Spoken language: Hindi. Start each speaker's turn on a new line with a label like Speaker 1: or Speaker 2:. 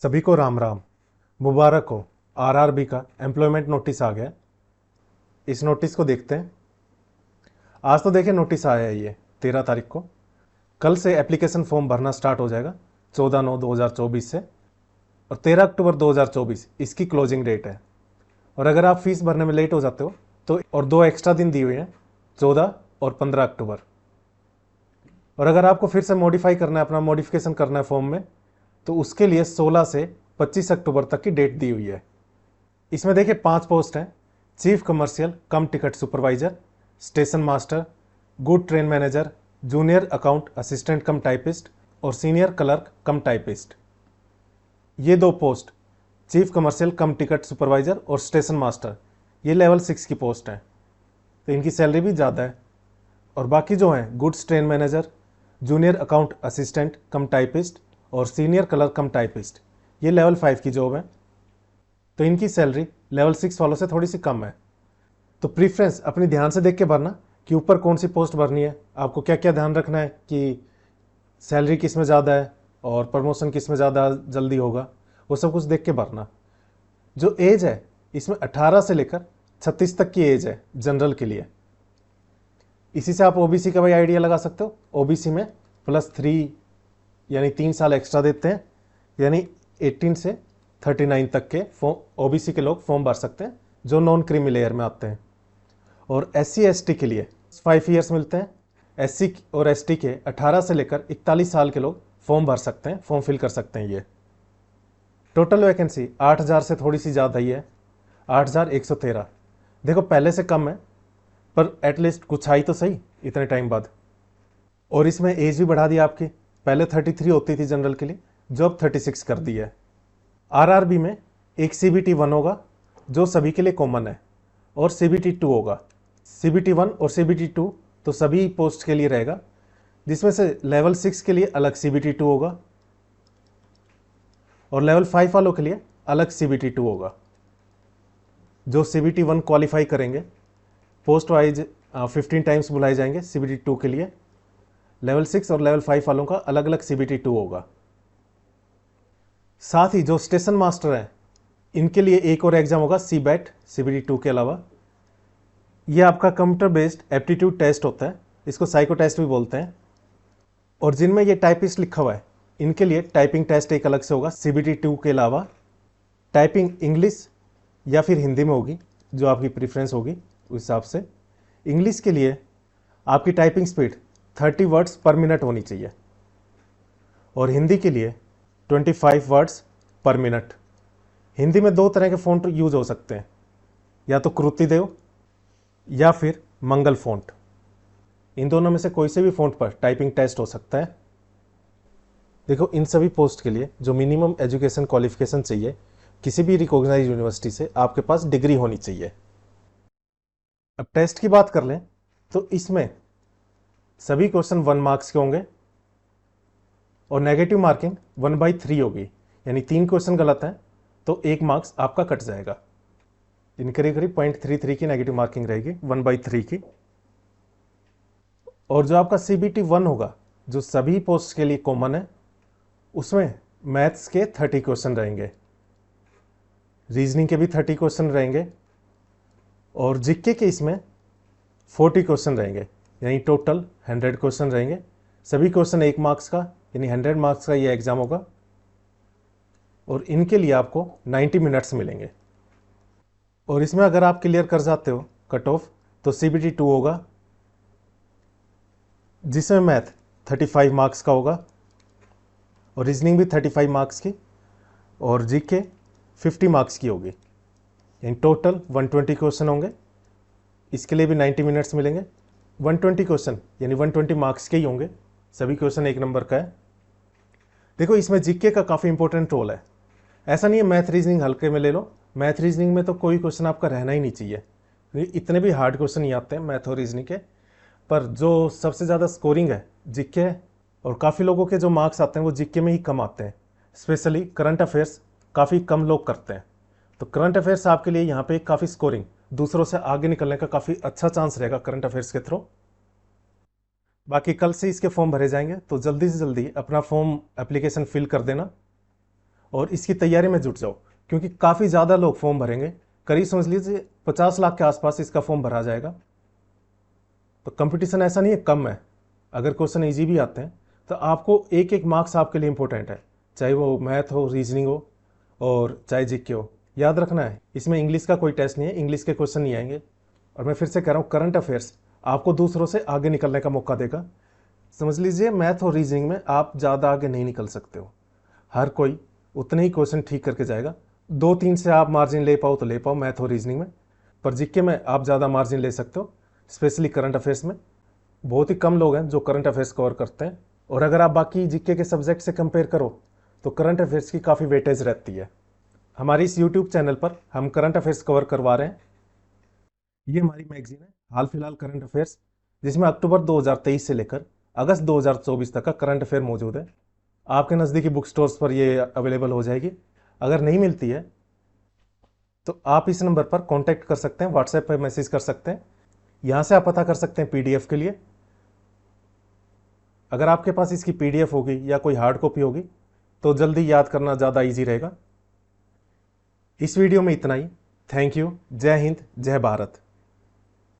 Speaker 1: सभी को राम राम। मुबारक हो, आरआरबी का एम्प्लॉयमेंट नोटिस आ गया। इस नोटिस को देखते हैं। आज तो देखिए नोटिस आया है ये 13 तारीख को। कल से एप्लीकेशन फॉर्म भरना स्टार्ट हो जाएगा 14/9/2024 से, और 13 अक्टूबर 2024 इसकी क्लोजिंग डेट है। और अगर आप फीस भरने में लेट हो जाते हो तो और 2 एक्स्ट्रा दिन दिए हुए हैं, 14 और 15 अक्टूबर। और अगर आपको फिर से मॉडिफाई करना है, अपना मॉडिफिकेशन करना है फॉर्म में, तो उसके लिए 16 से 25 अक्टूबर तक की डेट दी हुई है। इसमें देखिए 5 पोस्ट हैं: चीफ कमर्शियल कम ticket supervisor, station master, good train manager, junior account assistant कम टाइपिस्ट और सीनियर क्लर्क कम टाइपिस्ट। ये 2 पोस्ट, चीफ कमर्शियल कम टिकट सुपरवाइजर और स्टेशन मास्टर, ये लेवल 6 की पोस्ट हैं, तो इनकी सैलरी भी ज़्यादा है। और बाकी जो हैं goods train manager, junior account assistant कम टाइपिस्ट और सीनियर क्लर्क कम टाइपिस्ट, ये लेवल 5 की जॉब है, तो इनकी सैलरी लेवल 6 वालों से थोड़ी सी कम है। तो प्रीफ्रेंस अपनी ध्यान से देख के भरना कि ऊपर कौन सी पोस्ट भरनी है। आपको क्या क्या ध्यान रखना है कि सैलरी किस में ज़्यादा है और प्रमोशन किस में ज़्यादा जल्दी होगा, वो सब कुछ देख के भरना। जो एज है इसमें 18 से लेकर 36 तक की एज है जनरल के लिए। इसी से आप ओबीसी का भी आइडिया लगा सकते हो। ओबीसी में +3 यानी 3 साल एक्स्ट्रा देते हैं, यानी 18 से 39 तक के ओबीसी के लोग फॉर्म भर सकते हैं जो नॉन क्रीमी लेयर में आते हैं। और SC ST के लिए 5 ईयर्स मिलते हैं। SC और ST के 18 से लेकर 41 साल के लोग फॉर्म भर सकते हैं, फॉर्म फिल कर सकते हैं। ये टोटल वैकेंसी 8000 से थोड़ी सी ज़्यादा ही है, 8113। देखो पहले से कम है, पर एटलीस्ट कुछ आई तो सही इतने टाइम बाद। और इसमें एज भी बढ़ा दी आपकी, पहले 33 होती थी जनरल के लिए, जो अब 36 कर दी है। आरआरबी में एक CBT 1 होगा जो सभी के लिए कॉमन है, और CBT 2 होगा। CBT 1 और CBT 2 तो सभी पोस्ट के लिए रहेगा, जिसमें से लेवल 6 के लिए अलग CBT 2 होगा और लेवल 5 वालों के लिए अलग CBT 2 होगा। जो CBT 1 क्वालिफाई करेंगे पोस्ट वाइज 15 टाइम्स बुलाए जाएंगे CBT 2 के लिए। लेवल 6 और लेवल 5 वालों का अलग अलग CBT 2 होगा। साथ ही जो स्टेशन मास्टर हैं इनके लिए एक और एग्जाम होगा CBET, CBT 2 के अलावा। ये आपका कंप्यूटर बेस्ड एप्टीट्यूड टेस्ट होता है, इसको साइको टेस्ट भी बोलते हैं। और जिनमें ये टाइपिस्ट लिखा हुआ है इनके लिए टाइपिंग टेस्ट एक अलग से होगा CBT 2 के अलावा। टाइपिंग इंग्लिश या फिर हिंदी में होगी, जो आपकी प्रेफरेंस होगी उस हिसाब से। इंग्लिश के लिए आपकी टाइपिंग स्पीड 30 वर्ड्स पर मिनट होनी चाहिए, और हिंदी के लिए 25 वर्ड्स पर मिनट। हिंदी में 2 तरह के फ़ॉन्ट यूज हो सकते हैं, या तो कृतिदेव या फिर मंगल फ़ॉन्ट। इन दोनों में से कोई से भी फ़ॉन्ट पर टाइपिंग टेस्ट हो सकता है। देखो इन सभी पोस्ट के लिए जो मिनिमम एजुकेशन क्वालिफिकेशन चाहिए, किसी भी रिकॉग्नाइज यूनिवर्सिटी से आपके पास डिग्री होनी चाहिए। अब टेस्ट की बात कर लें तो इसमें सभी क्वेश्चन 1 मार्क्स के होंगे, और नेगेटिव मार्किंग 1/3 होगी, यानी 3 क्वेश्चन गलत हैं तो 1 मार्क्स आपका कट जाएगा। इन करीब करीब 0.33 की नेगेटिव मार्किंग रहेगी 1/3 की। और जो आपका CBT 1 होगा, जो सभी पोस्ट के लिए कॉमन है, उसमें मैथ्स के 30 क्वेश्चन रहेंगे, रीजनिंग के भी 30 क्वेश्चन रहेंगे, और जीके के इसमें 40 क्वेश्चन रहेंगे, यानी टोटल 100 क्वेश्चन रहेंगे। सभी क्वेश्चन 1 मार्क्स का, यानी 100 मार्क्स का ये एग्जाम होगा, और इनके लिए आपको 90 मिनट्स मिलेंगे। और इसमें अगर आप क्लियर कर जाते हो कट ऑफ तो CBT 2 होगा, जिसमें मैथ 35 मार्क्स का होगा, और रीजनिंग भी 35 मार्क्स की, और जीके 50 मार्क्स की होगी, यानी टोटल 120 क्वेश्चन होंगे। इसके लिए भी 90 मिनट्स मिलेंगे। 120 क्वेश्चन यानी 120 मार्क्स के ही होंगे, सभी क्वेश्चन 1 नंबर का है। देखो इसमें जीके का काफ़ी इंपॉर्टेंट रोल है। ऐसा नहीं है मैथ रीजनिंग हल्के में ले लो, मैथ रीजनिंग में तो कोई क्वेश्चन आपका रहना ही नहीं चाहिए, इतने भी हार्ड क्वेश्चन नहीं आते हैं मैथ और रीजनिंग के। पर जो सबसे ज़्यादा स्कोरिंग है जीके है, और काफ़ी लोगों के जो मार्क्स आते हैं वो जीके में ही कम आते हैं। स्पेशली करंट अफेयर्स काफ़ी कम लोग करते हैं, तो करंट अफेयर्स आपके लिए यहाँ पे काफ़ी स्कोरिंग, दूसरों से आगे निकलने का काफ़ी अच्छा चांस रहेगा करंट अफेयर्स के थ्रू। बाकी कल से इसके फॉर्म भरे जाएंगे, तो जल्दी से जल्दी अपना फॉर्म एप्लीकेशन फिल कर देना। और इसकी तैयारी में जुट जाओ, क्योंकि काफ़ी ज़्यादा लोग फॉर्म भरेंगे। करीब समझ लीजिए 50 लाख के आसपास इसका फॉर्म भरा जाएगा। तो कंपटीशन ऐसा नहीं है कम है। अगर क्वेश्चन ईजी भी आते हैं तो आपको एक एक मार्क्स आपके लिए इंपॉर्टेंट है, चाहे वो मैथ हो, रीजनिंग हो और चाहे जीके हो। याद रखना है, इसमें इंग्लिश का कोई टेस्ट नहीं है, इंग्लिश के क्वेश्चन नहीं आएंगे। और मैं फिर से कह रहा हूँ, करंट अफेयर्स आपको दूसरों से आगे निकलने का मौका देगा। समझ लीजिए मैथ और रीजनिंग में आप ज़्यादा आगे नहीं निकल सकते हो। हर कोई उतने ही क्वेश्चन ठीक करके जाएगा। 2-3 से आप मार्जिन ले पाओ तो ले पाओ मैथ और रीजनिंग में, पर जीके में आप ज़्यादा मार्जिन ले सकते हो। स्पेशली करंट अफेयर्स में बहुत ही कम लोग हैं जो करंट अफेयर्स कवर करते हैं। और अगर आप बाकी जीके के सब्जेक्ट से कंपेयर करो तो करंट अफेयर्स की काफ़ी वेटेज रहती है। हमारी इस यूट्यूब चैनल पर हम करंट अफेयर्स कवर करवा रहे हैं। ये हमारी मैगजीन है हाल फिलहाल करंट अफेयर्स, जिसमें अक्टूबर 2023 से लेकर अगस्त 2024 तक का करंट अफेयर मौजूद है। आपके नज़दीकी बुक स्टोर्स पर ये अवेलेबल हो जाएगी। अगर नहीं मिलती है तो आप इस नंबर पर कांटेक्ट कर सकते हैं, व्हाट्सएप पर मैसेज कर सकते हैं। यहाँ से आप पता कर सकते हैं पीडीएफ के लिए। अगर आपके पास इसकी पीडीएफ होगी या कोई हार्ड कॉपी होगी तो जल्दी याद करना ज़्यादा इजी रहेगा। इस वीडियो में इतना ही। Thank you. जय हिंद, जय भारत।